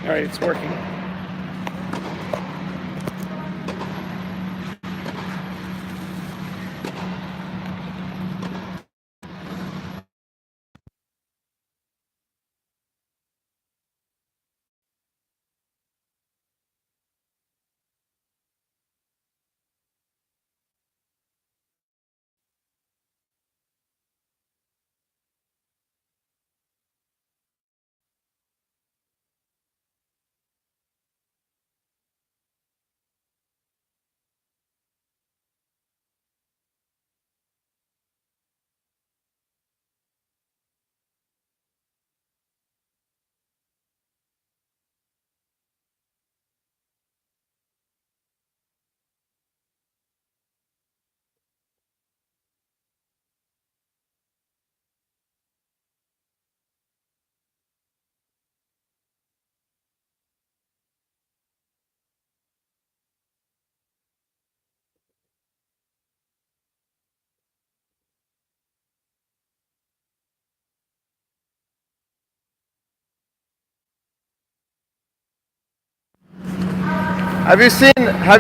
All right, it's working. Have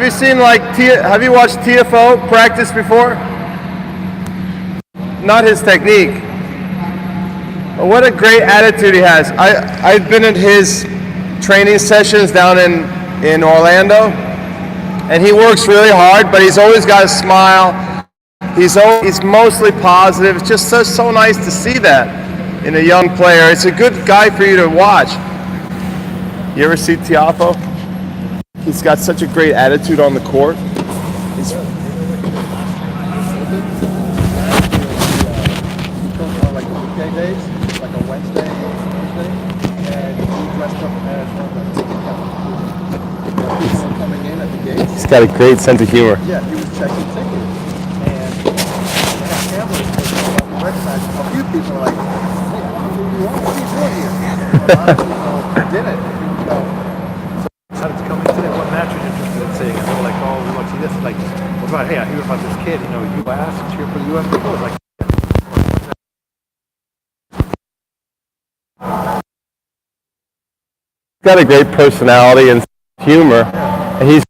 you seen have you watched TFO practice before? Not his technique. But what a great attitude he has. I've been at his training sessions down in Orlando, and he works really hard, but he's always got a smile. He's mostly positive. It's just so nice to see that in a young player. It's a good guy for you to watch. You ever see Tiafo? He's got such a great attitude on the court. He's like the weekday days, like a Wednesday, Thursday, and he dressed up as one of the ticket counters. People coming in at the gates. He's got a great sense of humor. Yeah, he was checking tickets, and they had cameras. He recognized a few people were like, "Hey, who you are? What are you doing here?" A lot of people didn't. Decided to come in today. What match are you interested in seeing? And they were like, "Oh, we want to see this." Like, what about? Hey, I hear about this kid. You know, UMass and cheer for the UM people. It's like. Got a great personality and humor. And he's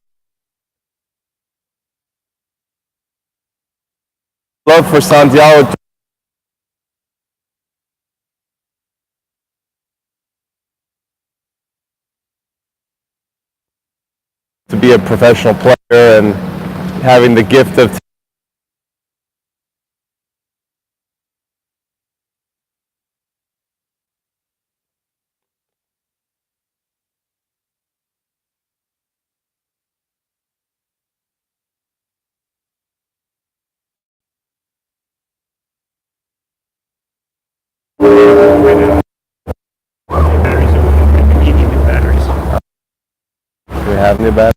love for Santiago. To be a professional player and having the gift of we have new batteries.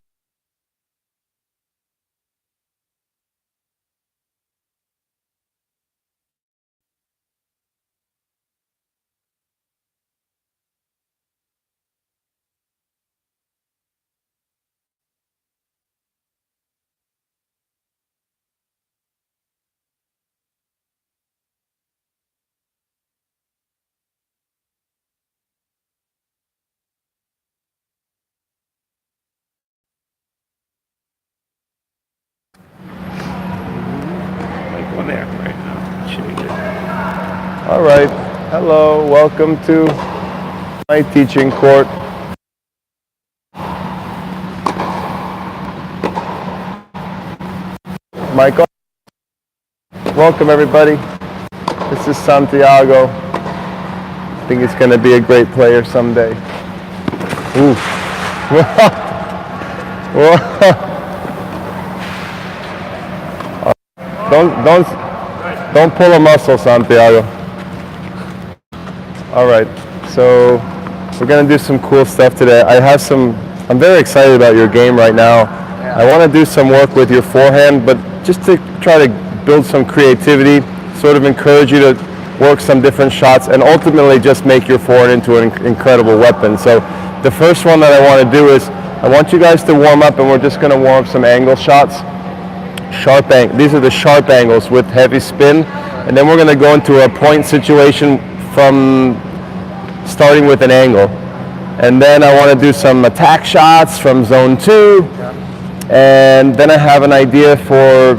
One there right now. Should be good. All right. Hello. Welcome to my teaching court. Michael. Welcome everybody. This is Santiago. I think he's going to be a great player someday. Ooh. Don't pull a muscle, Santiago. All right, so we're gonna do some cool stuff today. I'm very excited about your game right now. I want to do some work with your forehand, but just to try to build some creativity, sort of encourage you to work some different shots, and ultimately just make your forehand into an incredible weapon. So the first one that I want to do is I want you guys to warm up, and we're just going to warm up some angle shots. These are the sharp angles with heavy spin, and then we're going to go into a point situation from starting with an angle. And then I want to do some attack shots from zone 2. And then I have an idea for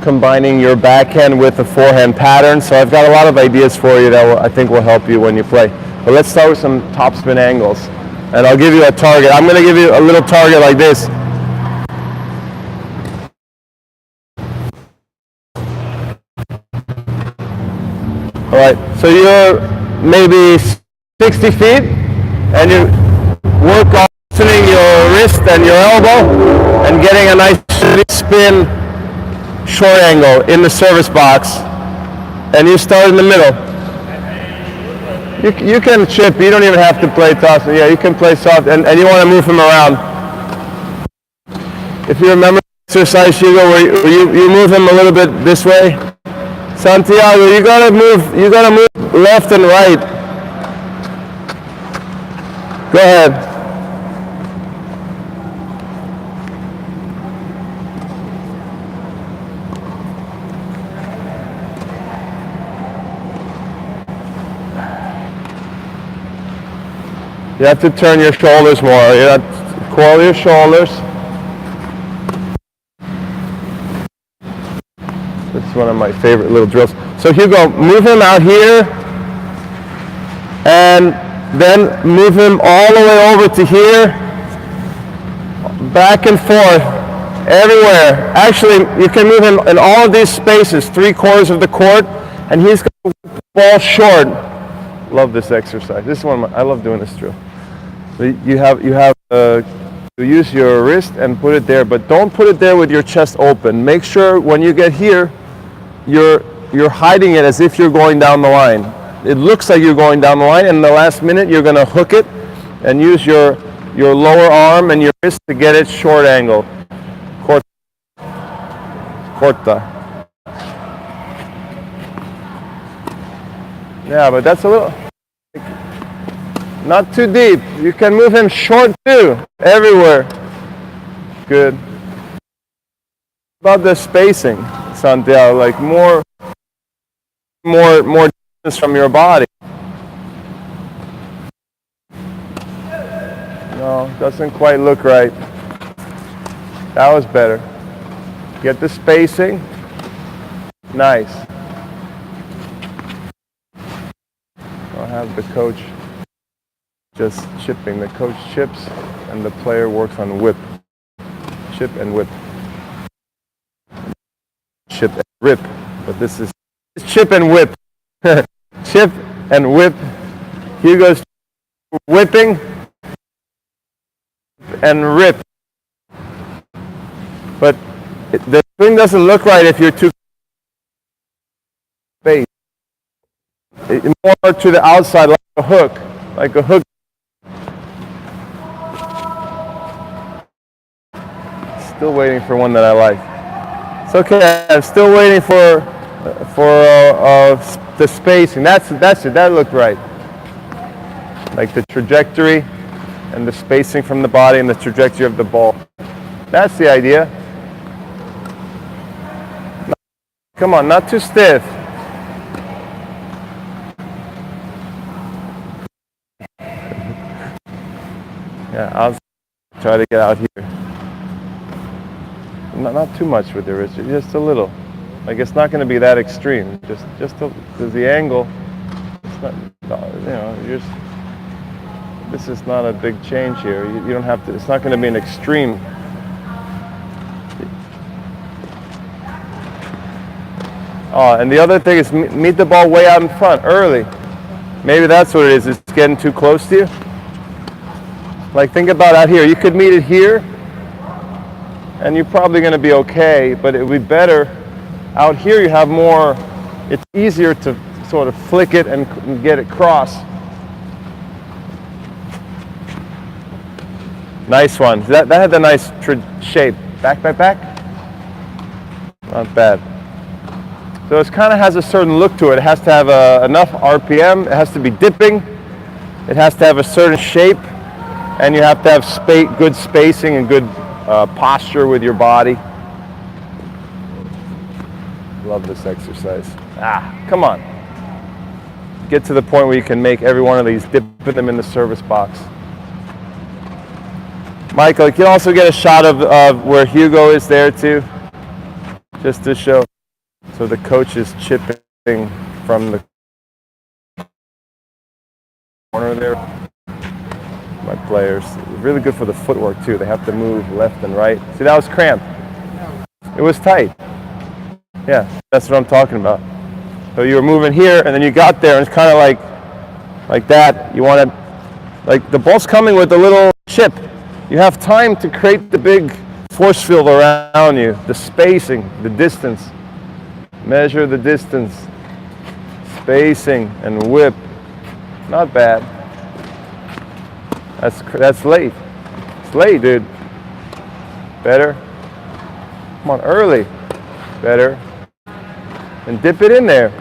combining your backhand with a forehand pattern. So I've got a lot of ideas for you that I think will help you when you play. But let's start with some topspin angles. And I'll give you a target. I'm going to give you a little target like this. All right, so you're maybe 60 feet, and you work on loosening your wrist and your elbow, and getting a nice spin short angle in the service box. And you start in the middle. You can chip, you don't even have to play toss. Yeah, you can play soft, and you want to move him around. If you remember the exercise, Hugo, where you move him a little bit this way. Santiago, you gotta move left and right. Go ahead. You have to turn your shoulders more. You have to curl your shoulders. This is one of my favorite little drills. So Hugo, move him out here, and then move him all the way over to here, back and forth, everywhere. Actually, you can move him in all of these spaces, 3/4 of the court, and he's going to whip the ball short. Love this exercise. This is one of I love doing this drill. You have to use your wrist and put it there, but don't put it there with your chest open. Make sure when you get here, you're hiding it as if you're going down the line. It looks like you're going down the line, and in the last minute you're going to hook it and use your lower arm and your wrist to get it short angle. Corta. Yeah, but that's a little, not too deep. You can move him short too, everywhere. Good. About the spacing, Santiago, like more distance from your body. No, doesn't quite look right. That was better. Get the spacing. Nice. I'll have the coach just chipping. The coach chips and the player works on whip. Chip and whip. Chip and rip. But this is chip and whip. Chip and whip. Hugo's whipping and rip. But the swing doesn't look right if you're too space. More to the outside, like a hook. Like a hook. Still waiting for one that I like. It's okay. I'm still waiting for the spacing. That's it. That looked right. Like the trajectory and the spacing from the body and the trajectory of the ball. That's the idea. Come on, not too stiff. Yeah, I'll try to get out here. Not too much with the wrist, just a little. Like it's not going to be that extreme. Just the angle. It's not, you know, this is not a big change here. You don't have to. It's not going to be an extreme. Oh, and the other thing is meet the ball way out in front early. Maybe that's what it is. It's getting too close to you. Like think about out here. You could meet it here, and you're probably going to be okay. But it would be better out here. You have more. It's easier to sort of flick it and get it cross. Nice one. That had a nice shape. Back. Not bad. So it kind of has a certain look to it. It has to have enough RPM. It has to be dipping. It has to have a certain shape. And you have to have good spacing and good posture with your body. Love this exercise. Come on. Get to the point where you can make every one of these, dip them in the service box. Michael, you can also get a shot of where Hugo is there too, just to show. So the coach is chipping from the corner there. My players, really good for the footwork too. They have to move left and right. See, that was cramped. It was tight. Yeah, that's what I'm talking about. So you were moving here, and then you got there, and it's kind of like that. You want to, like the ball's coming with a little chip. You have time to create the big force field around you, the spacing, the distance. Measure the distance, spacing, and whip. Not bad. That's late. It's late, dude. Better. Come on, early. Better. And dip it in there.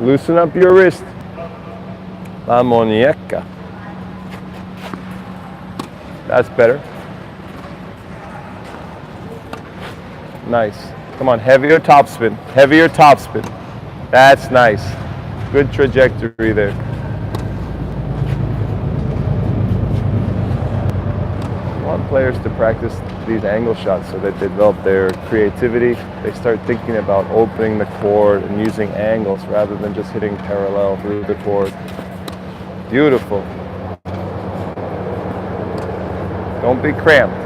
Loosen up your wrist. La muñeca. That's better. Nice. Come on, heavier topspin. Heavier topspin. That's nice. Good trajectory there. I want players to practice these angle shots so that they develop their creativity. They start thinking about opening the court and using angles rather than just hitting parallel through the court. Beautiful. Don't be cramped.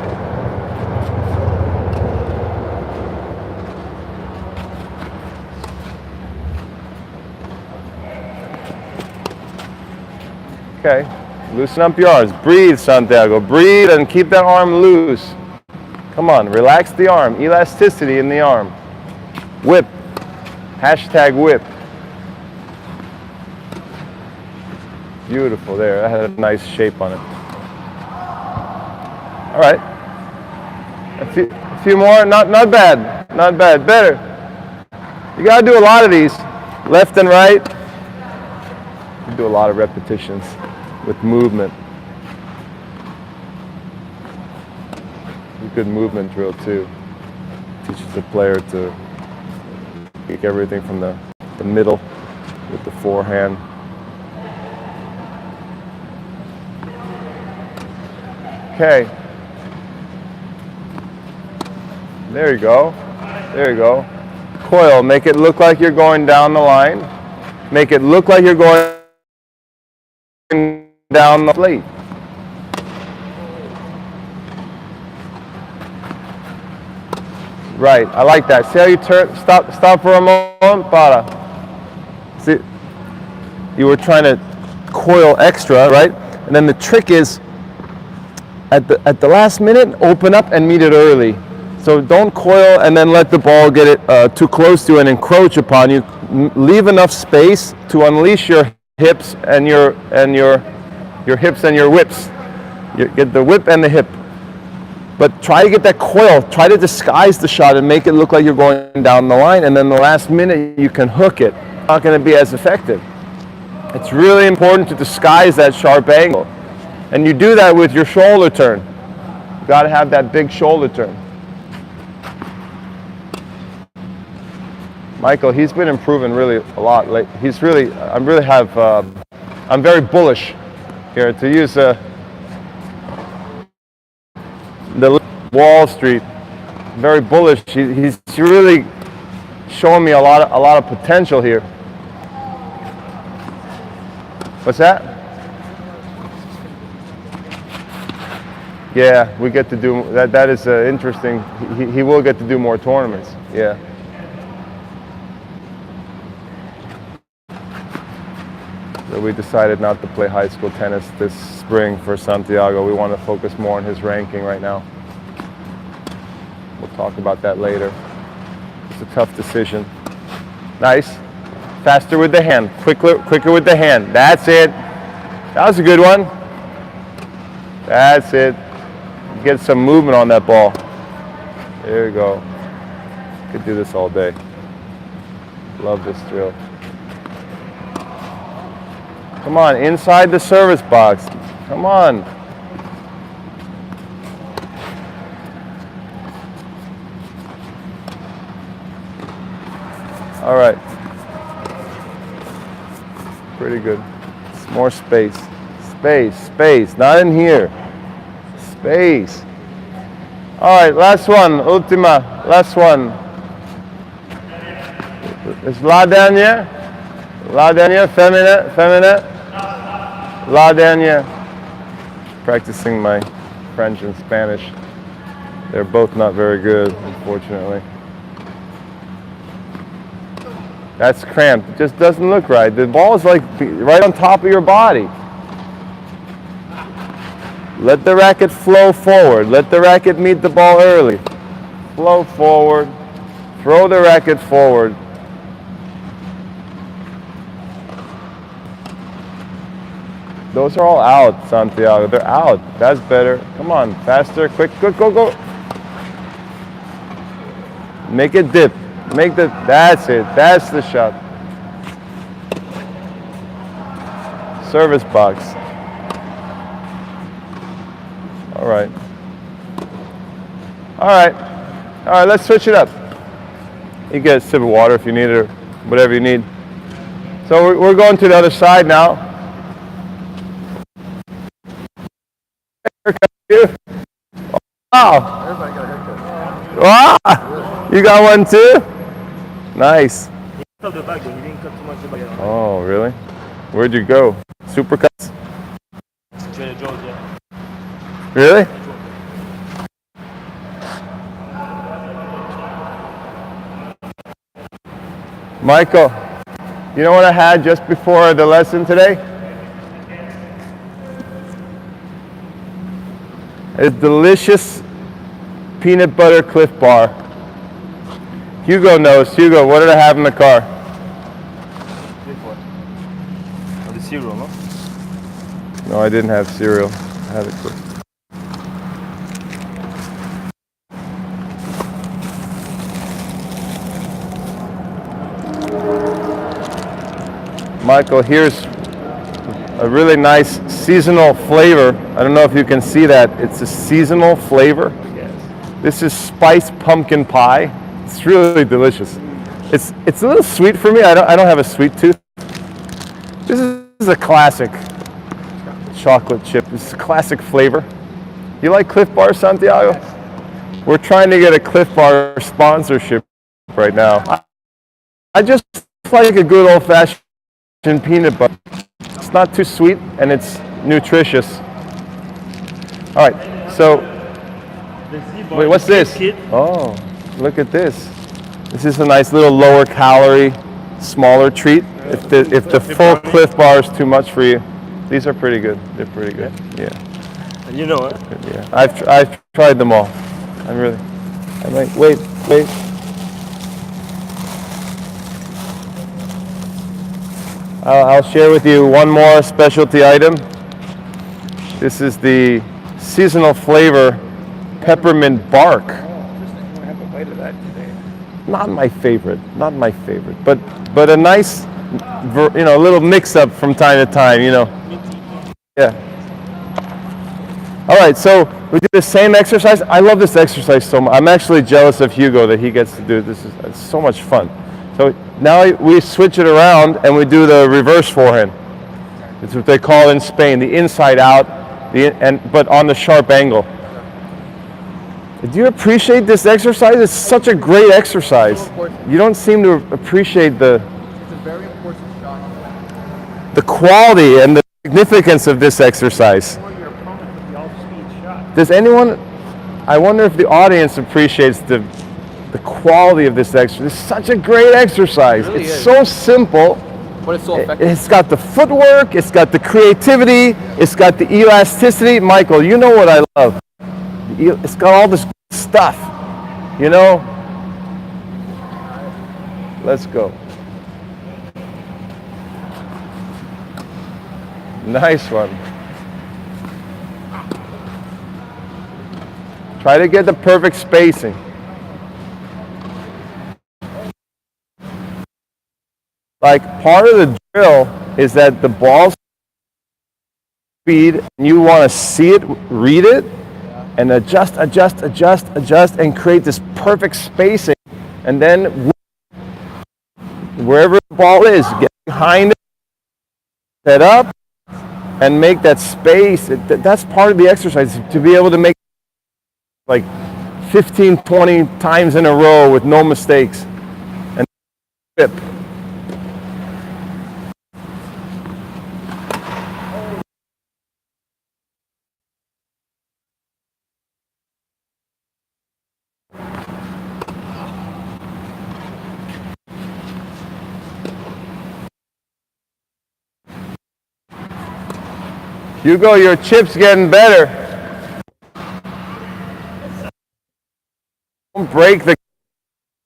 Okay, loosen up your arms. Breathe, Santiago. Breathe and keep that arm loose. Come on, relax the arm. Elasticity in the arm. Whip. Hashtag whip. Beautiful there. That had a nice shape on it. All right. A few more. Not bad. Not bad. Better. You got to do a lot of these. Left and right. You do a lot of repetitions with movement. A good movement drill too. Teaches the player to kick everything from the middle with the forehand. Okay. There you go. There you go. Coil, make it look like you're going down the line. Make it look like you're going down the plate. Right, I like that. See how you turn, stop for a moment, para. See, you were trying to coil extra, right? And then the trick is, at the last minute, open up and meet it early. So don't coil and then let the ball get it too close to you and encroach upon you. Leave enough space to unleash your hips and your hips and your whips. You get the whip and the hip. But try to get that coil. Try to disguise the shot and make it look like you're going down the line. And then the last minute you can hook it. It's not going to be as effective. It's really important to disguise that sharp angle. And you do that with your shoulder turn. You got to have that big shoulder turn. Michael, he's been improving really a lot. I'm very bullish here to use the Wall Street. Very bullish. He's really showing me a lot of potential here. What's that? Yeah, we get to do that. That is interesting. He will get to do more tournaments. Yeah. So we decided not to play high school tennis this spring for Santiago. We want to focus more on his ranking right now. We'll talk about that later. It's a tough decision. Nice. Faster with the hand. Quicker with the hand. That's it. That was a good one. That's it. Get some movement on that ball. There you go. Could do this all day. Love this drill. Come on, inside the service box. Come on. All right. Pretty good. More space. Space, space, not in here. Space. All right, last one, ultima, last one. It's la dernière. La dernière, feminine, feminine. La dernière. Practicing my French and Spanish. They're both not very good, unfortunately. That's cramped. It just doesn't look right. The ball is like right on top of your body. Let the racket flow forward. Let the racket meet the ball early. Flow forward. Throw the racket forward. Those are all out, Santiago. They're out. That's better. Come on, faster, quick, go, go, go. Make it dip. That's it. That's the shot. Service box. All right. All right. All right, let's switch it up. You get a sip of water if you need it or whatever you need. So we're going to the other side now. Wow. Everybody got a haircut. Wow. You got one too? Nice. Cut the back, but he didn't cut too much of it. Oh, really? Where'd you go? Supercuts? Trader Joe's, yeah. Really? Michael, you know what I had just before the lesson today? A delicious peanut butter Cliff Bar. Hugo knows. Hugo, what did I have in the car? This one. Oh, the cereal, no? No, I didn't have cereal. I had a Cliff. Michael, here's a really nice seasonal flavor. I don't know if you can see that. It's a seasonal flavor. Yes. This is spiced pumpkin pie. It's really delicious. It's a little sweet for me. I don't have a sweet tooth. This is a classic chocolate chip. This is a classic flavor. You like Cliff Bar, Santiago? Yes. We're trying to get a Cliff Bar sponsorship right now. I just like a good old-fashioned peanut butter. It's not too sweet and it's nutritious. All right, so wait, what's this? Oh, look at this. This is a nice little lower calorie, smaller treat. If the full Cliff Bar is too much for you, these are pretty good. They're pretty good. Yeah. And you know what? Yeah. I've tried them all. I'm like, wait. I'll share with you one more specialty item. This is the seasonal flavor peppermint bark. I have a bite of that today. Not my favorite, but a nice, little mix-up from time to time, Yeah. All right, so we do the same exercise. I love this exercise so much. I'm actually jealous of Hugo that he gets to do this. It's so much fun. So now we switch it around and we do the reverse forehand. It's what they call in Spain the inside out, but on the sharp angle. Do you appreciate this exercise? It's such a great exercise. You don't seem to appreciate It's a very important shot. the quality and the significance of this exercise. Or your opponent with the off-speed shot. Does anyone, I wonder if the audience appreciates the quality of this exercise. It's such a great exercise. It really It's is. so simple. But it's so effective. It's got the footwork, it's got the creativity, it's got the elasticity. Michael, you know what I love. It's got all this stuff, Let's go. Nice one. Try to get the perfect spacing. Like part of the drill is that the ball's speed, and you want to see it, read it, and adjust, and create this perfect spacing. And then wherever the ball is, get behind it, set up, and make that space. That's part of the exercise, to be able to make like 15, 20 times in a row with no mistakes and whip. Hugo, your chip's getting better. Don't break the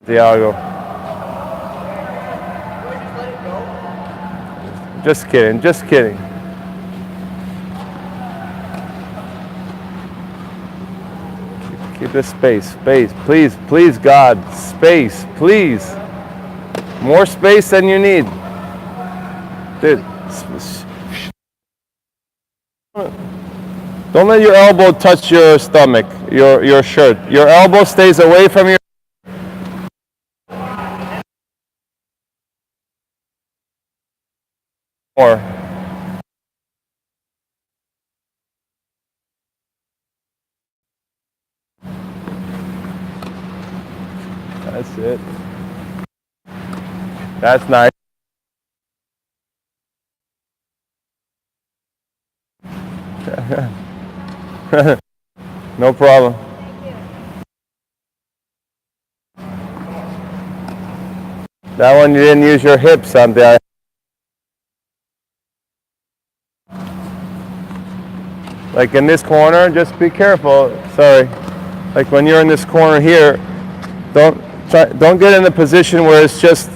Thiago. Just kidding, just kidding. Keep this space, please, please, God, space, please. More space than you need. Dude. Don't let your elbow touch your stomach, your shirt. Your elbow stays away from your... More. That's it. That's nice. No problem. That one you didn't use your hips, Santiago. Like in this corner, just be careful. Sorry. Like when you're in this corner here, don't get in a position where it's just,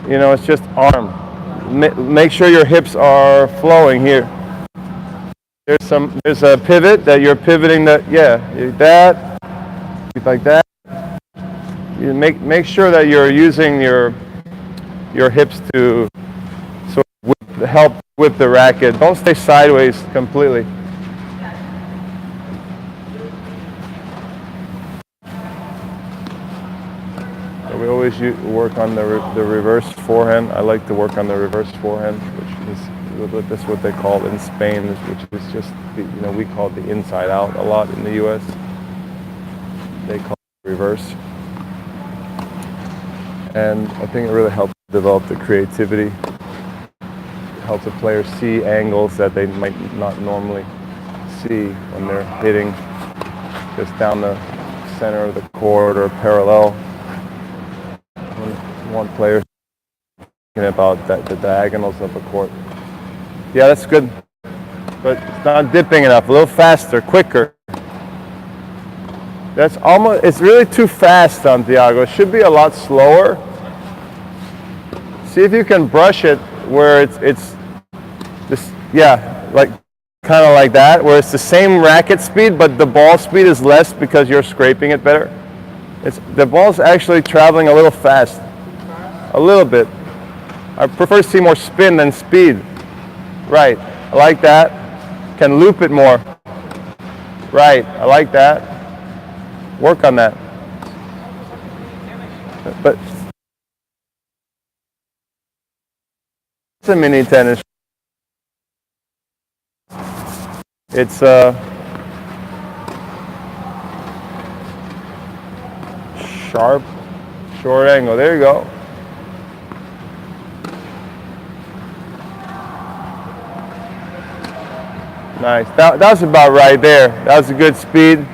it's just arm. Make sure your hips are flowing here. There's a pivot that you're pivoting that, that, like that. You make sure that you're using your hips to sort of help whip the racket. Don't stay sideways completely. So we always work on the reverse forehand. I like to work on the reverse forehand, which is that's what they call it in Spain, which is just we call it the inside out a lot in the U.S. They call it reverse. And I think it really helps develop the creativity. It helps the players see angles that they might not normally see when they're hitting just down the center of the court or parallel. One player thinking about the diagonals of the court. Yeah, that's good. But it's not dipping enough. A little faster, quicker. It's really too fast, Santiago. It should be a lot slower. See if you can brush it where it's this, like kind of like that, where it's the same racket speed, but the ball speed is less because you're scraping it better. The ball's actually traveling a little fast, a little bit. I prefer to see more spin than speed. Right, I like that. Can loop it more. Right, I like that. Work on that. But it's a mini tennis. It's sharp, short angle. There you go. Nice. That was about right there. That was a good speed.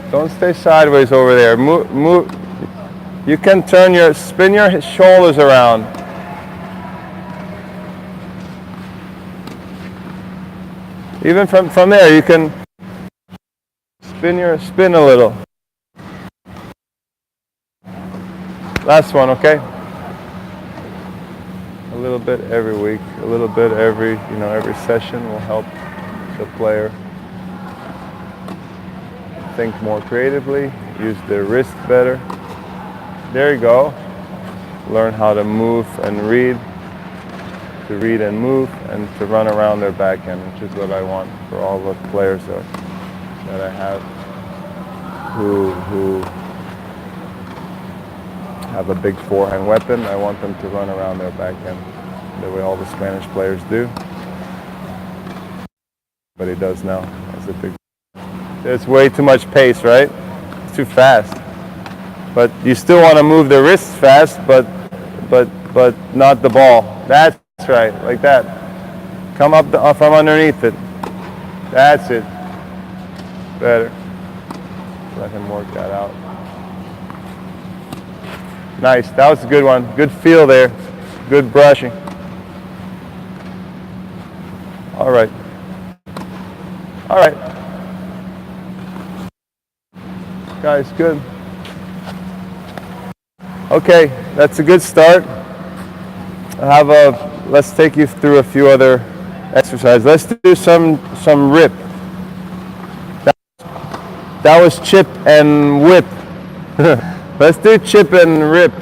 Don't stay sideways over there. Move. You can spin your shoulders around. Even from there, you can spin a little. Last one, okay? A little bit every week, a little bit every session will help the player think more creatively, use their wrist better. There you go. Learn how to move and read, to read and move, and to run around their backhand, which is what I want for all the players that I have who have a big forehand weapon. I want them to run around their backhand the way all the Spanish players do. But he does now. That's a big. It's way too much pace, right? It's too fast. But you still want to move the wrists fast, but not the ball. That's right, like that. Come up from underneath it. That's it. Better. Let him work that out. Nice. That was a good one. Good feel there. Good brushing. All right. All right. Guys, good. Okay, that's a good start. Let's take you through a few other exercises. Let's do some rip. That was chip and whip. Let's do chip and rip.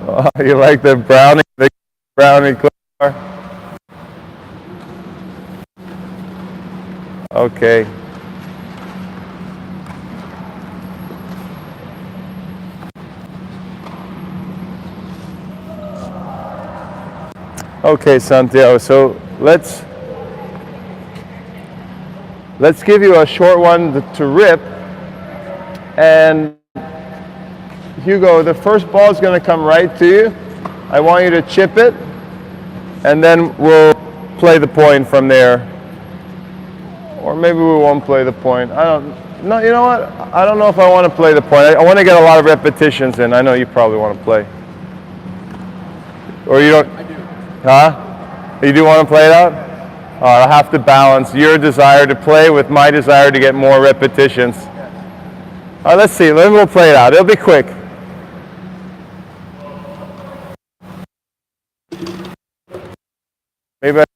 Oh, you like the brownie car? Okay. Okay, Santiago. So let's give you a short one to rip. And Hugo, the first ball is going to come right to you. I want you to chip it, and then we'll play the point from there. Or maybe we won't play the point. No, you know what? I don't know if I want to play the point. I want to get a lot of repetitions in. I know you probably want to play. Or you don't? I do. Huh? You do want to play it out? I'll have to balance your desire to play with my desire to get more repetitions. Yes. All right, let's see. Then we'll play it out. It'll be quick. Maybe I don't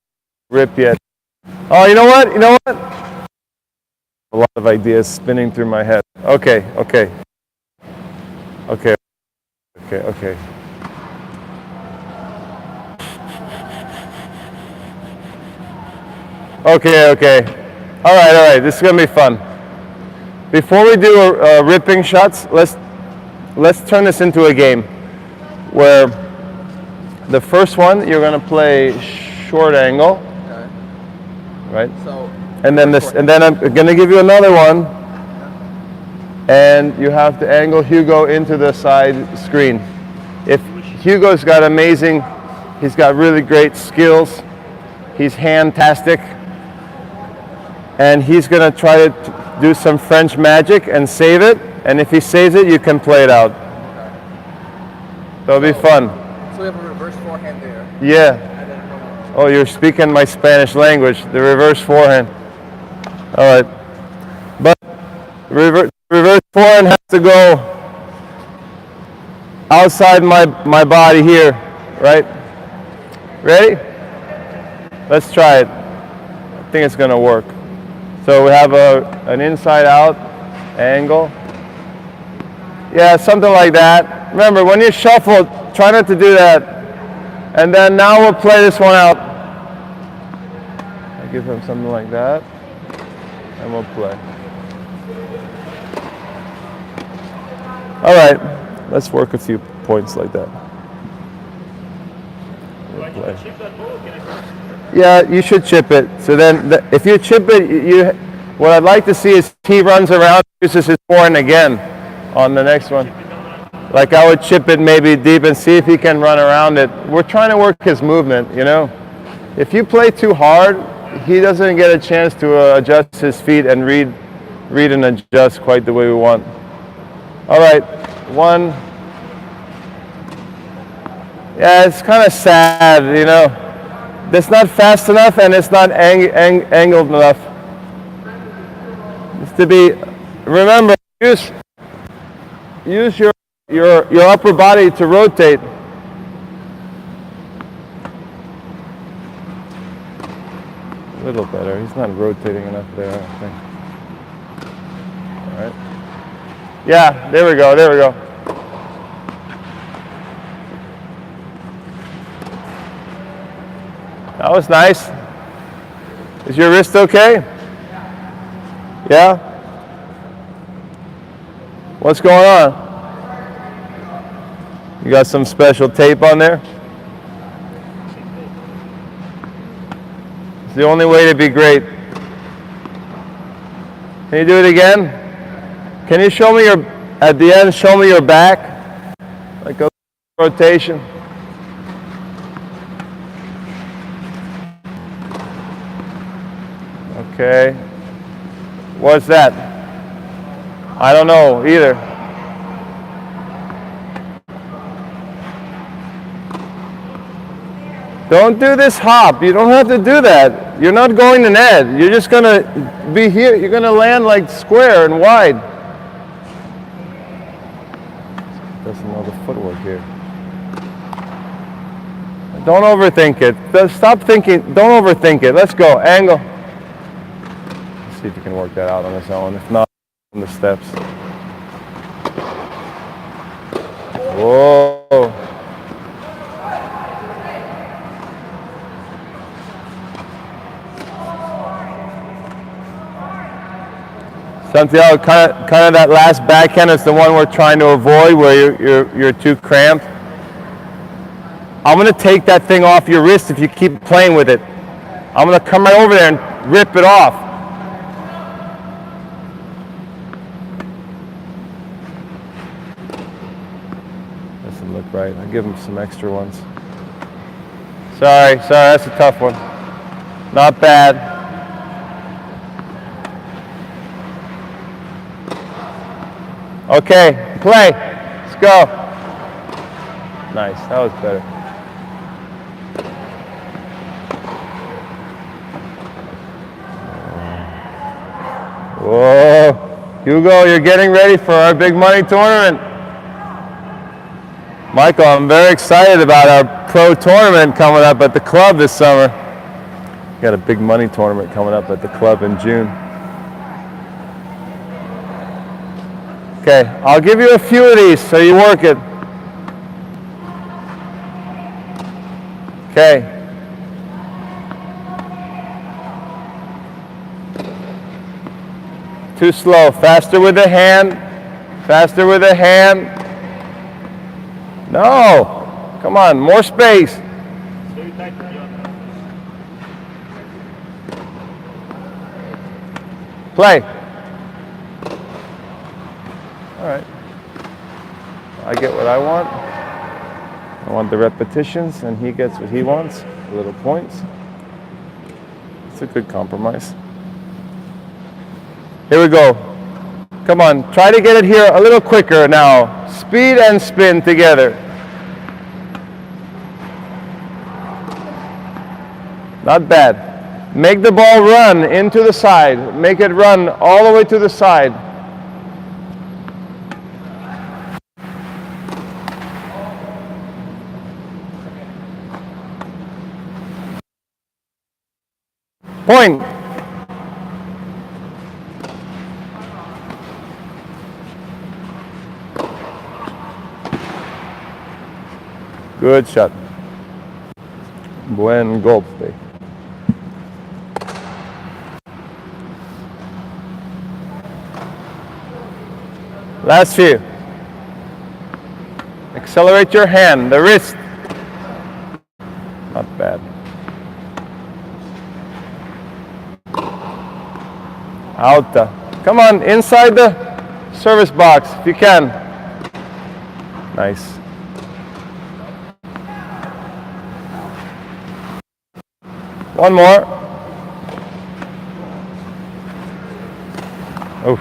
rip yet. Oh, you know what? You know what? A lot of ideas spinning through my head. Okay. Okay. All right. This is gonna be fun. Before we do ripping shots, let's turn this into a game where the first one you're gonna play short angle, Okay. right? So. And then I'm gonna give you another one, and you have to angle Hugo into the side screen. If Hugo's got he's got really great skills. He's handtastic, and he's gonna try to do some French magic and save it. And if he saves it, you can play it out. That'll be fun. So we have a reverse forehand there. Yeah. And then Oh, you're speaking my Spanish language. The reverse forehand. All right. But reverse forehand has to go outside my body here, right? Ready? Let's try it. I think it's gonna work. So we have an inside out angle. Yeah, something like that. Remember, when you shuffle, try not to do that. And then now we'll play this one out. I give him something like that, and we'll play. All right, let's work a few points like that. We'll play. Yeah, you should chip it. So then, if you chip it, what I'd like to see is he runs around, uses his forehand again on the next one. Like I would chip it maybe deep and see if he can run around it. We're trying to work his movement, you know. If you play too hard, he doesn't get a chance to adjust his feet and read and adjust quite the way we want. All right, one. Yeah, it's kind of sad, you know. It's not fast enough and it's not angled enough. It's to be. Remember, use your upper body to rotate. A little better. He's not rotating enough there, I think. All right. Yeah, there we go. That was nice. Is your wrist okay? Yeah? What's going on? You got some special tape on there? It's the only way to be great. Can you do it again? Can you show me your, at the end, show me your back? Like a rotation. Okay. What's that? I don't know either. Don't do this hop. You don't have to do that. You're not going to net. You're just going to be here. You're going to land like square and wide. Doesn't know the footwork here. Don't overthink it. Stop thinking. Don't overthink it. Let's go. Angle. Let's see if you can work that out on its own. If not, on the steps. Whoa. Santiago, kind of that last backhand is the one we're trying to avoid, where you're too cramped. I'm gonna take that thing off your wrist if you keep playing with it. I'm gonna come right over there and rip it off. Doesn't look right. I'll give him some extra ones. Sorry, that's a tough one. Not bad. Okay, play. Let's go. Nice, that was better. Whoa. Hugo, you're getting ready for our big money tournament. Michael, I'm very excited about our pro tournament coming up at the club this summer. We got a big money tournament coming up at the club in June. Okay, I'll give you a few of these so you work it. Okay. Too slow. Faster with the hand. Faster with the hand. No. Come on, more space. Play. All right. I get what I want. I want the repetitions, and he gets what he wants, little points. It's a good compromise. Here we go. Come on, try to get it here a little quicker now. Speed and spin together. Not bad. Make the ball run into the side. Make it run all the way to the side. Point. Good shot. Buen golpe. Last few. Accelerate your hand, the wrist. Not bad. Alta. Come on, inside the service box if you can. Nice. One more. Oh,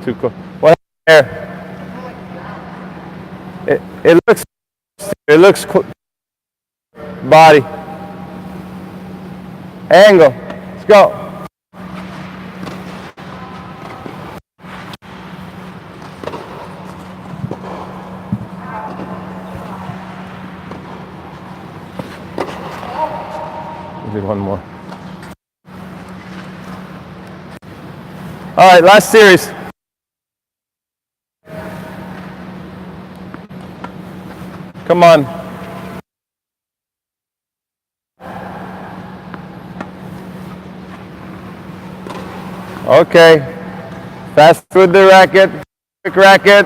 too cool. What there? It looks body. Angle. Let's go. One more. All right, last series. Come on. Okay. Fast with the racket. Quick racket.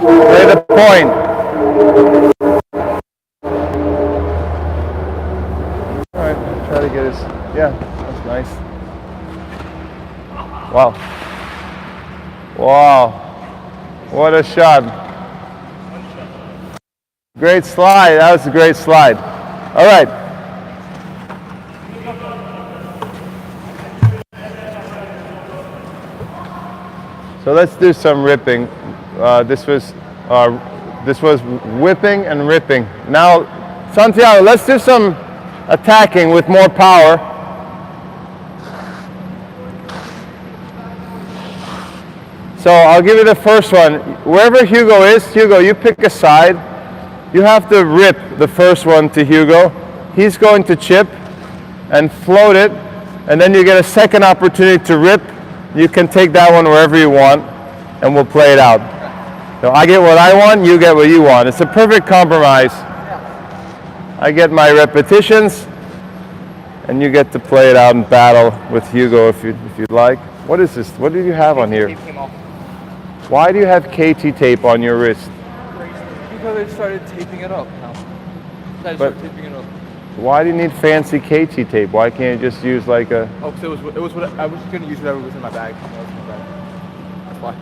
Play the point. All right, try to get his. Yeah, that's nice. Wow. Wow. What a shot. Great slide. That was a great slide. All right. So let's do some ripping. This was whipping and ripping. Now, Santiago, let's do some attacking with more power. So I'll give you the first one. Wherever Hugo is, Hugo, you pick a side. You have to rip the first one to Hugo. He's going to chip and float it, and then you get a second opportunity to rip. You can take that one wherever you want, and we'll play it out. So I get what I want, you get what you want. It's a perfect compromise. I get my repetitions, and you get to play it out in battle with Hugo if you'd like. What is this? What do you have on here? Why do you have KT tape on your wrist? Because I started taping it up now. Why do you need fancy KT tape? Why can't you just use like a... Oh, because it was what I was just going to use whatever was in my bag. That's why.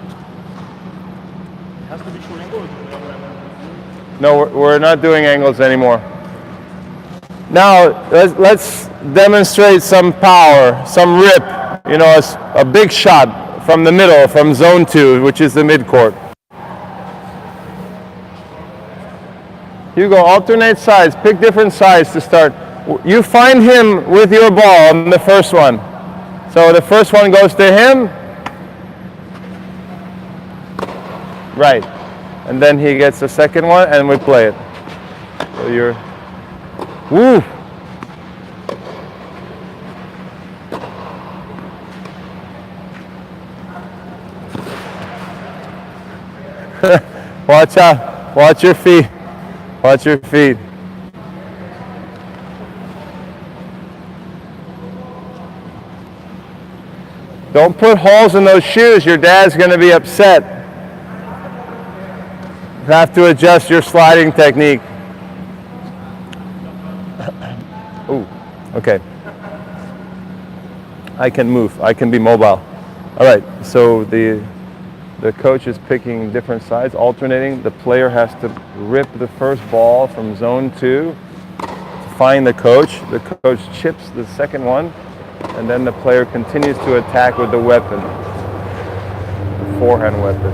It has to be short angle. No, we're not doing angles anymore. Now, let's demonstrate some power, some rip. You know, a big shot from the middle, from zone 2, which is the midcourt. Hugo, alternate sides. Pick different sides to start. You find him with your ball on the first one. So the first one goes to him. Right. And then he gets the second one, and we play it. So you're... Woo! Watch out. Watch your feet. Watch your feet. Don't put holes in those shoes. Your dad's going to be upset. You have to adjust your sliding technique. Ooh, okay. I can move. I can be mobile. All right, so the coach is picking different sides, alternating. The player has to rip the first ball from zone 2 to find the coach. The coach chips the second one, and then the player continues to attack with the weapon, the forehand weapon.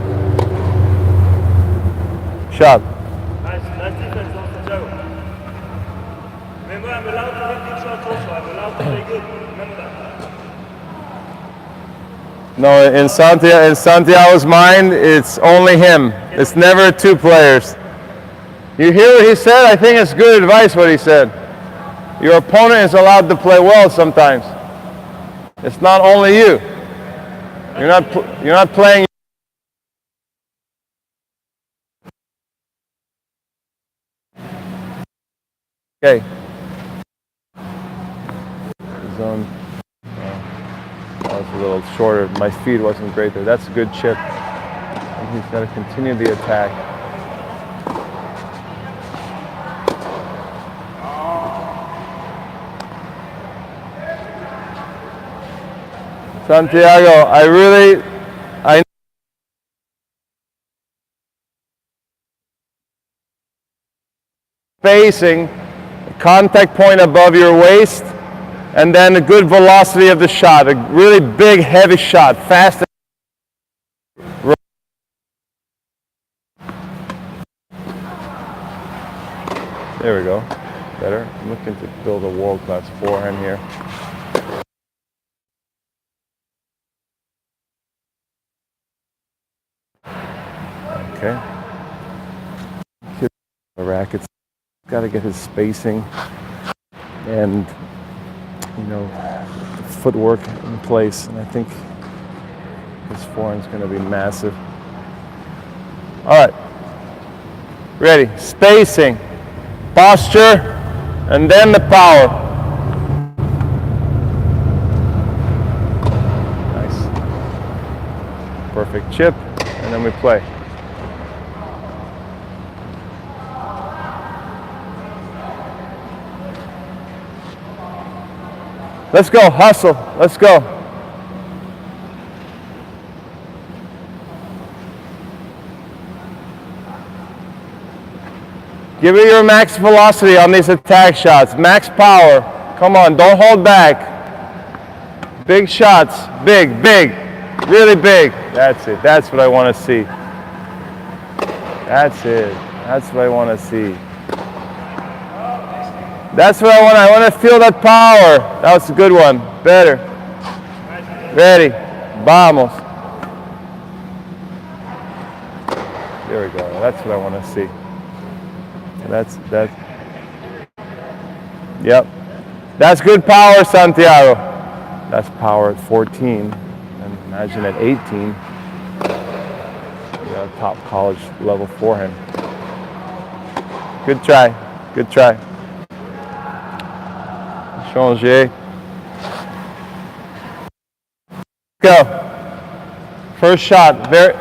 Shot. Nice defense, Santiago. Remember, I'm allowed to hit big shots also. I'm allowed to play good. Remember that. No, in Santiago's mind, it's only him. It's never two players. You hear what he said? I think it's good advice what he said. Your opponent is allowed to play well sometimes. It's not only you. You're not playing. Okay. Zone. That was a little shorter. My speed wasn't great there. That's a good chip. And he's got to continue the attack. Santiago, I spacing, contact point above your waist, and then a good velocity of the shot, a really big, heavy shot, fast. There we go, better. I'm looking to build a world-class forehand here. Okay. The racket's got to get his spacing and, you know, the footwork in place, and I think his forehand's going to be massive. All right, ready, spacing, posture, and then the power. Nice. Perfect chip, and then we play. Let's go, hustle, let's go. Give it your max velocity on these attack shots, max power. Come on, don't hold back. Big shots, big, big, really big. That's it, that's what I want to see. That's it, that's what I want to see. That's what I want to feel that power. That was a good one, better. Ready, vamos. There we go, that's what I want to see. That's yep. That's good power, Santiago. That's power at 14. And imagine at 18. You got a top college level forehand. Good try. Good try. Changer. Go. First shot. Very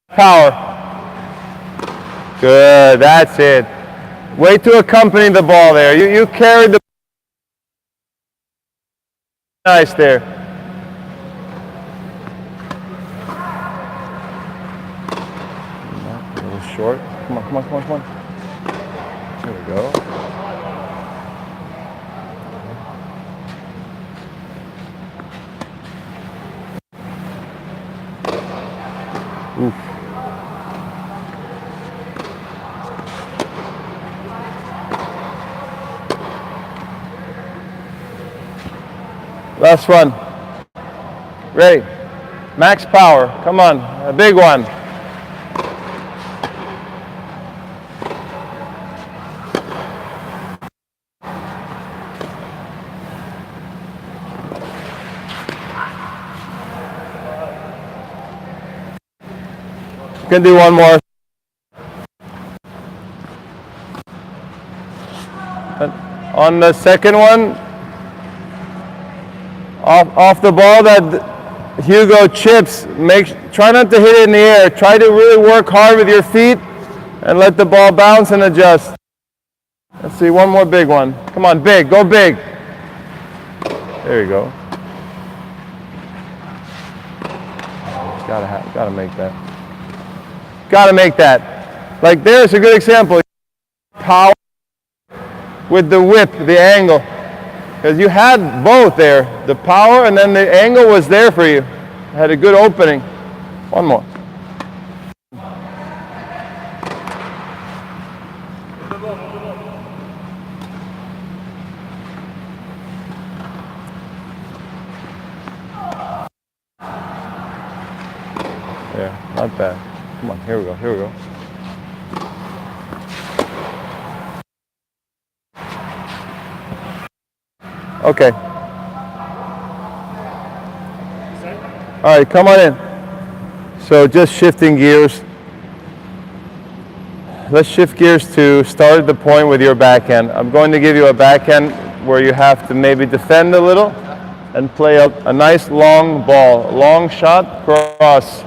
power. Good. That's it. Way to accompany the ball there. You carried the nice there. A little short. Come on, come on, come on, come on. There we go. Oof. Last one. Ready. Max power. Come on. A big one. Can do one more. And on the second one, off the ball that Hugo chips, try not to hit it in the air. Try to really work hard with your feet and let the ball bounce and adjust. Let's see, one more big one. Come on, big, go big. There you go. Gotta make that. Gotta make that. Like there's a good example. Power with the whip, the angle. Because you had both there, the power and then the angle was there for you. Had a good opening. One more. Yeah, not bad. Come on, here we go, here we go. Okay. All right, come on in. So just shifting gears. Let's shift gears to start at the point with your backhand. I'm going to give you a backhand where you have to maybe defend a little and play a nice long ball, long shot, cross.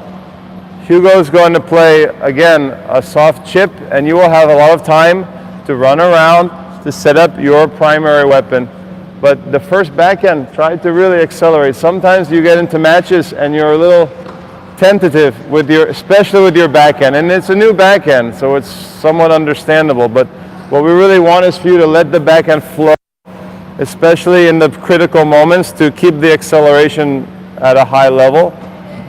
Hugo's going to play, again, a soft chip, and you will have a lot of time to run around to set up your primary weapon. But the first backhand, try to really accelerate. Sometimes you get into matches and you're a little tentative with especially with your backhand. And it's a new backhand, so it's somewhat understandable. But what we really want is for you to let the backhand flow, especially in the critical moments, to keep the acceleration at a high level.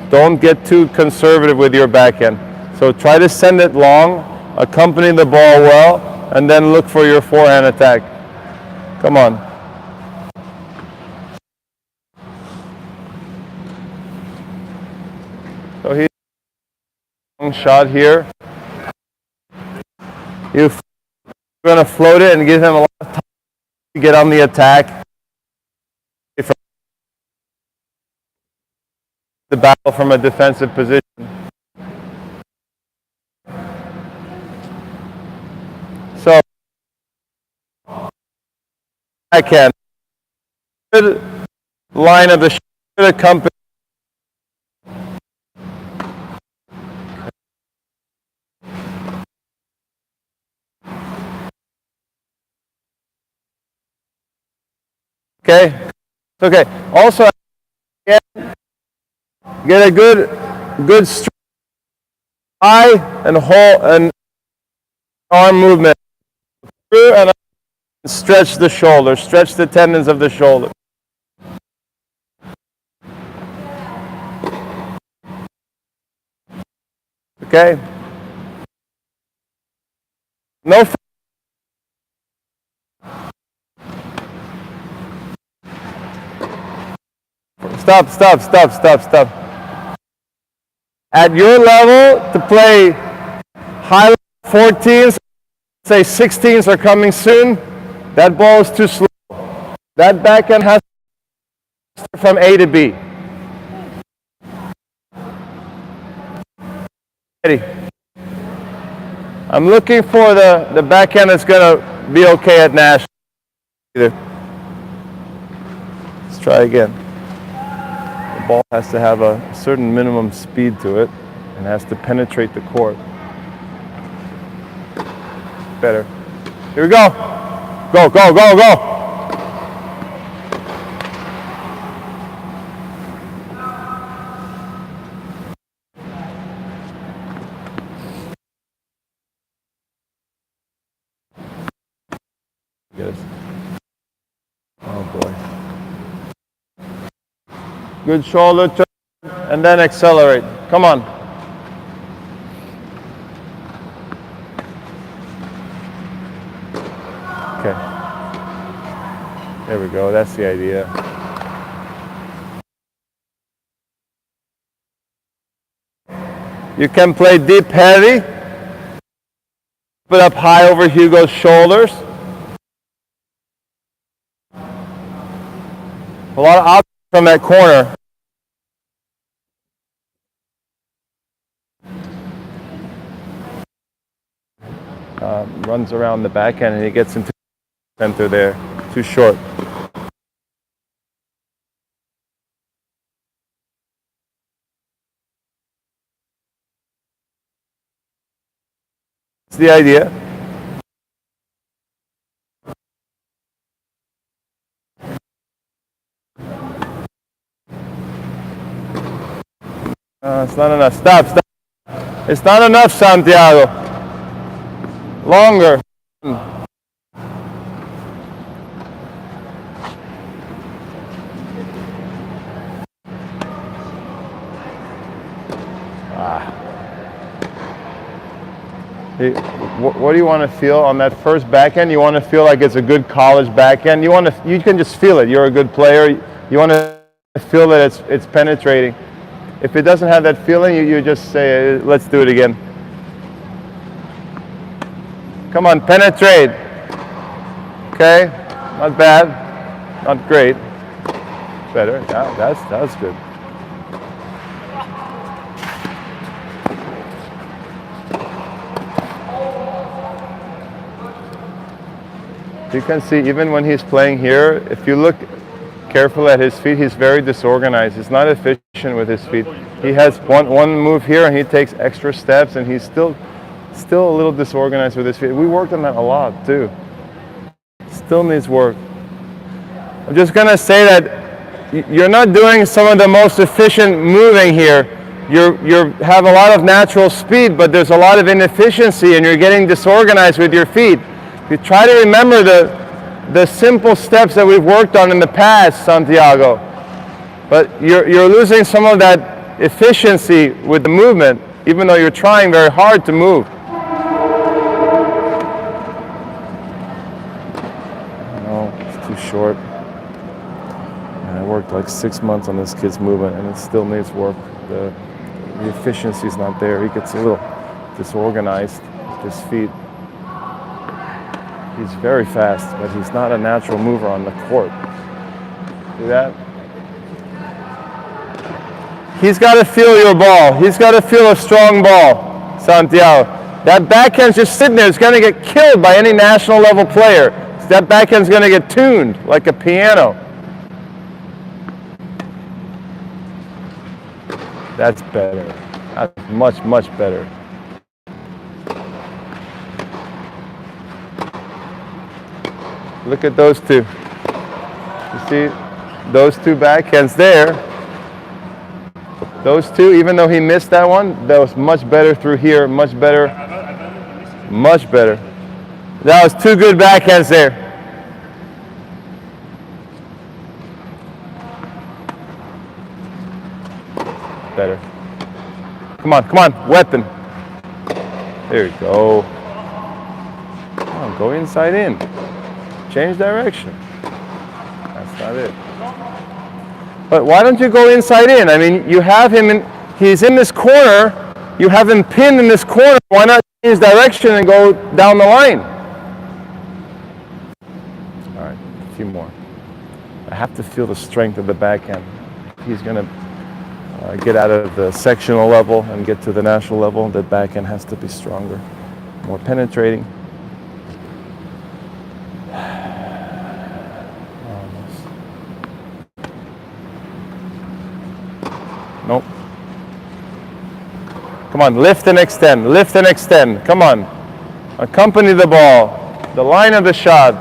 Don't get too conservative with your backhand. So try to send it long, accompany the ball well, and then look for your forehand attack. Come on. So he's a long shot here. You're going to float it and give him a lot of time to get on the attack. The battle from a defensive position. So backhand. Good line of the shoulder company. Okay. Okay. Also, get a good straight eye and whole and arm movement through and stretch the shoulder, stretch the tendons of the shoulder. Okay? No. Stop. At your level, to play high 14s, say 16s are coming soon, that ball is too slow. That backhand has to start from A to B. Ready. I'm looking for the backhand that's going to be okay at national. Let's try again. The ball has to have a certain minimum speed to it and has to penetrate the court. Better. Here we go. Go. Yes. Oh boy. Good shoulder turn and then accelerate. Come on. Okay. There we go. That's the idea. You can play deep heavy. Put up high over Hugo's shoulders. A lot of options from that corner. Runs around the backhand and he gets into the center there. Too short. That's the idea. It's not enough. Stop. It's not enough, Santiago. Longer. Hey, what do you want to feel on that first backhand? You want to feel like it's a good college backhand. You can just feel it. You're a good player. You want to feel that it's penetrating. If it doesn't have that feeling, you just say, let's do it again. Come on, penetrate. Okay, not bad, not great. Better, yeah, that's good. You can see even when he's playing here, if you look careful at his feet, he's very disorganized. He's not efficient with his feet. He has one move here and he takes extra steps and he's still a little disorganized with his feet. We worked on that a lot too. Still needs work. I'm just gonna say that you're not doing some of the most efficient moving here. You have a lot of natural speed, but there's a lot of inefficiency and you're getting disorganized with your feet. You try to remember the simple steps that we've worked on in the past, Santiago. But you're losing some of that efficiency with the movement, even though you're trying very hard to move. No, it's too short. And I worked like 6 months on this kid's movement and it still needs work. The efficiency's not there. He gets a little disorganized with his feet. He's very fast, but he's not a natural mover on the court. See that? He's got to feel your ball. He's got to feel a strong ball, Santiago. That backhand's just sitting there. It's going to get killed by any national level player. that backhand's going to get tuned like a piano. That's better. That's much, much better. Look at those two. You see those two backhands there? Those two, even though he missed that one, that was much better through here, much better. Much better. That was two good backhands there. Better. Come on, weapon. There you go. Come on, go inside in. Change direction. That's not it. But why don't you go inside in? I mean, you have him in, he's in this corner, you have him pinned in this corner, why not change direction and go down the line? All right, a few more. I have to feel the strength of the backhand. He's going to get out of the sectional level and get to the national level. The backhand has to be stronger, more penetrating. Nope. Come on, lift and extend, lift and extend. Come on. Accompany the ball, the line of the shot.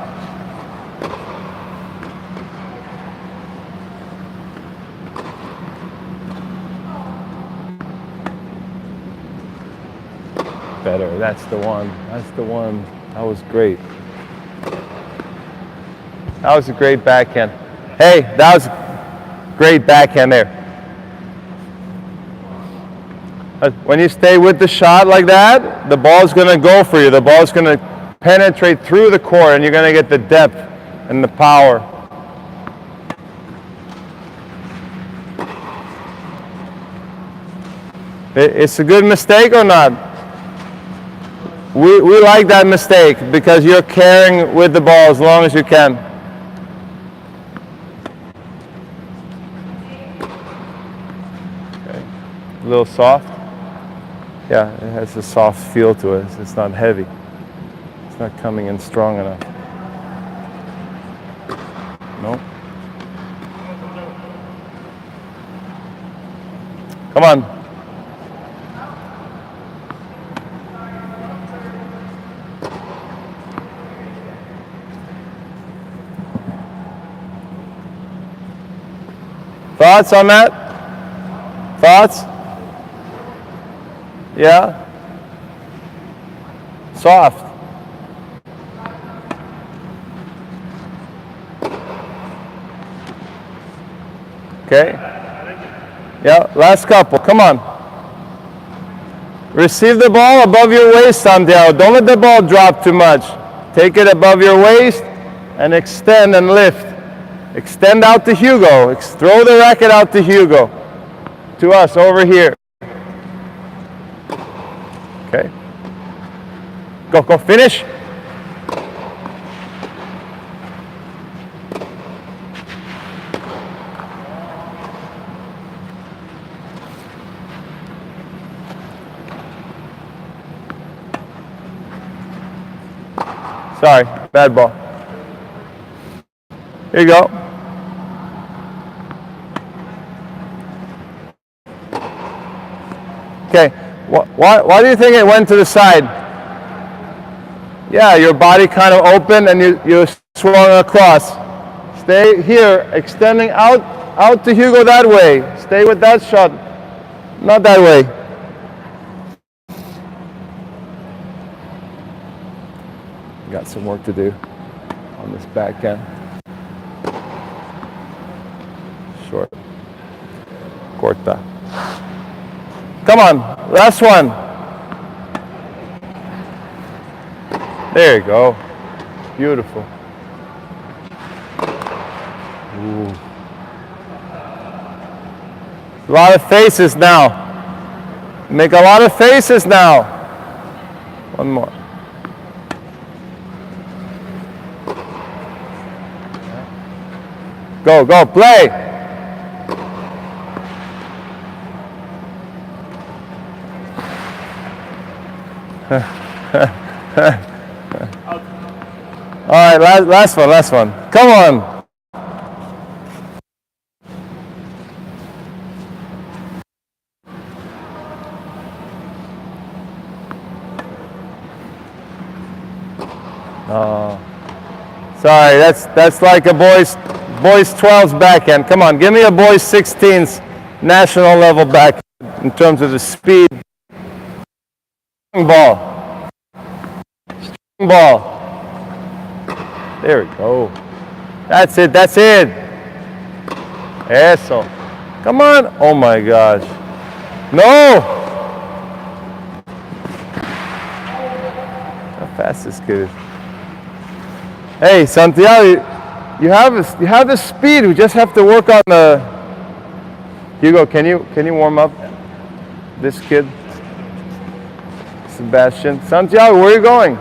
Better, that's the one. That's the one. That was great. That was a great backhand. Hey, that was a great backhand there. When you stay with the shot like that, the ball's going to go for you. The ball's going to penetrate through the court and you're going to get the depth and the power. It's a good mistake or not? We like that mistake because you're carrying with the ball as long as you can. Okay. A little soft. Yeah, it has a soft feel to it. It's not heavy. It's not coming in strong enough. No. Come on. Thoughts on that? Thoughts? Yeah? Soft. Okay? Yeah, last couple. Come on. Receive the ball above your waist, Santiago. Don't let the ball drop too much. Take it above your waist and extend and lift. Extend out to Hugo. Throw the racket out to Hugo. To us over here. Okay. Go, finish. Sorry, bad ball. Here you go. Okay, why do you think it went to the side? Yeah, your body kind of opened and you swung across. Stay here, extending out to Hugo that way. Stay with that shot, not that way. Got some work to do on this backhand. Short. Corta. Come on, last one. There you go. Beautiful. Ooh. A lot of faces now. Make a lot of faces now. One more. Go, play. All right, last one. Come on. Oh, sorry, that's like a boys 12's backhand. Come on, give me a boys 16's national level backhand in terms of the speed. Ball. There we go. That's it. Eso. Come on. Oh my gosh. No. How fast this kid is. Hey, Santiago, you have the speed. We just have to work on the. Hugo, can you warm up this kid? Sebastian. Santiago, where are you going?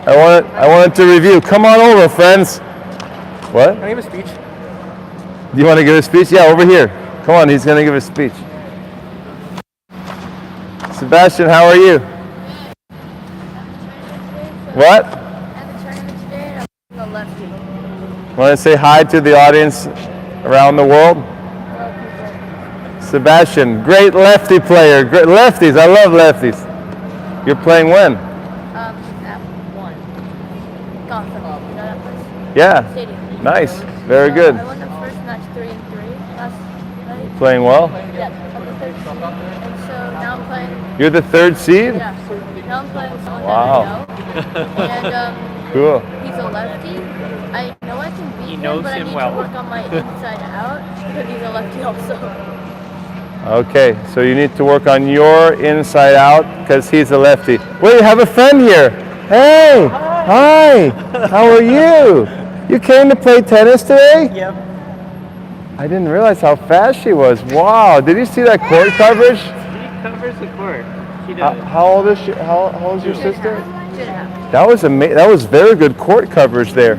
I wanted to review. Come on over, friends. What? Can I give a speech? Do you want to give a speech? Yeah, over here. Come on, he's going to give a speech. Sebastian, how are you? What? Want to say hi to the audience around the world? Sebastian, great lefty player. Great lefties, I love lefties. You're playing when? At 1. Gotham, you know that place? Yeah. Stadium. Nice. Very good. I won the first match 3-3 last night. Playing well? Yeah, I'm the third seed. And so now I'm playing. You're the third seed? Yeah. Now I'm playing someone Wow. that I know. And Cool. he's a lefty. I know I can beat him, knows but I him need well. to work on my inside out because he's a lefty also. Okay, so you need to work on your inside out because he's a lefty. Wait, you have a friend here. Hey, hi. How are you? You came to play tennis today? Yep. I didn't realize how fast she was. Wow, did you see that court coverage? She covers the court. She How, does. how old is she? How old is your sister? 2.5. That was that was very good court coverage there.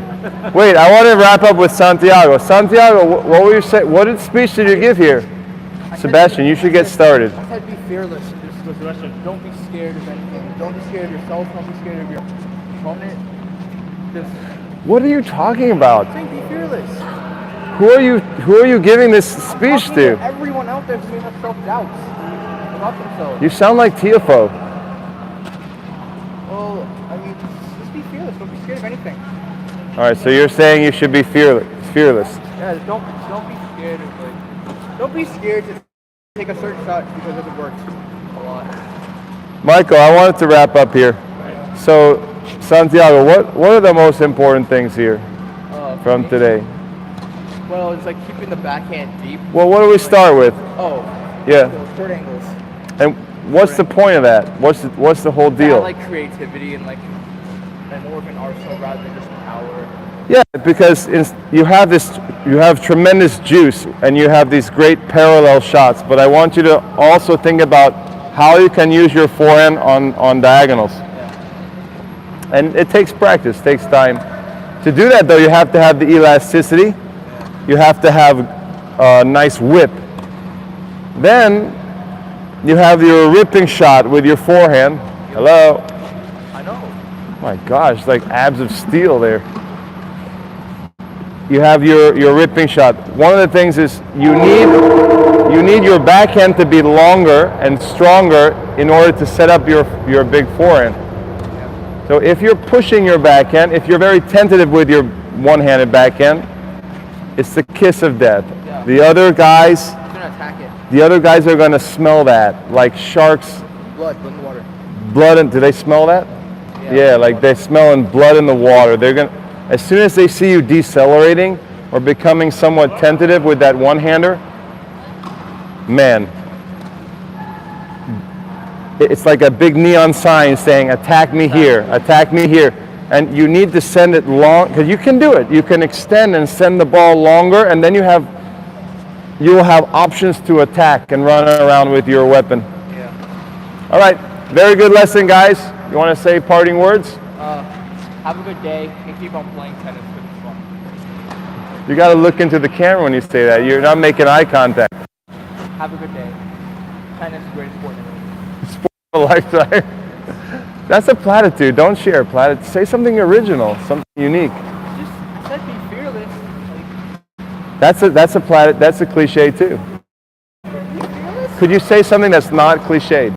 Wait, I want to wrap up with Santiago. Santiago, what were you say? What speech did you give here? Sebastian, you should get started. I said be fearless in this situation. Don't be scared of anything. Don't be scared of yourself. Don't be scared of your opponent. Just What are you talking about? saying be fearless. Who are you giving this speech Talking to? everyone out there who may have self-doubts about themselves. You sound like Tiafo. Well, I mean, just be fearless. Don't be scared of anything. All right, so you're saying you should be fearless. Yeah, don't be scared of don't be scared to take a certain shot because it doesn't work a lot. Michael, I wanted to wrap up here. So, Santiago, what are the most important things here from today? Well, it's like keeping the backhand deep. Well, what do we start with? Oh, Yeah. so short angles. And what's the point of that? What's the whole That, deal? like creativity and more of an arsenal rather than just power. Yeah, because you have tremendous juice and you have these great parallel shots, but I want you to also think about how you can use your forehand on diagonals. Yeah. And it takes practice, takes time. To do that though, you have to have the elasticity, you have to have a nice whip. Then you have your ripping shot with your forehand. Hello. I know. My gosh, like abs of steel there. You have your ripping shot. One of the things is you need your backhand to be longer and stronger in order to set up your big forehand. So if you're pushing your backhand, if you're very tentative with your one-handed backhand, it's the kiss of death. Yeah. The other guys, He's gonna attack it. the other guys are gonna smell that, like sharks. Blood in the water. Blood, and do they smell that? Yeah, like they're smelling blood in the water. They're gonna, as soon as they see you decelerating or becoming somewhat tentative with that one-hander, man, it's like a big neon sign saying, attack me here, and you need to send it long, because you can do it. You can extend and send the ball longer, and then you will have options to attack and run around with your weapon. Yeah. All right, very good lesson, guys. You want to say parting words? Have a good day and keep on playing tennis because it's fun. You got to look into the camera when you say that. You're not making eye contact. Have a good day. Tennis is the greatest sport in the world. Sport of a lifetime. That's a platitude. Don't share platitude. Say something original, something unique. Just I said be fearless. Like, That's a cliche too. Could you say something that's not cliched?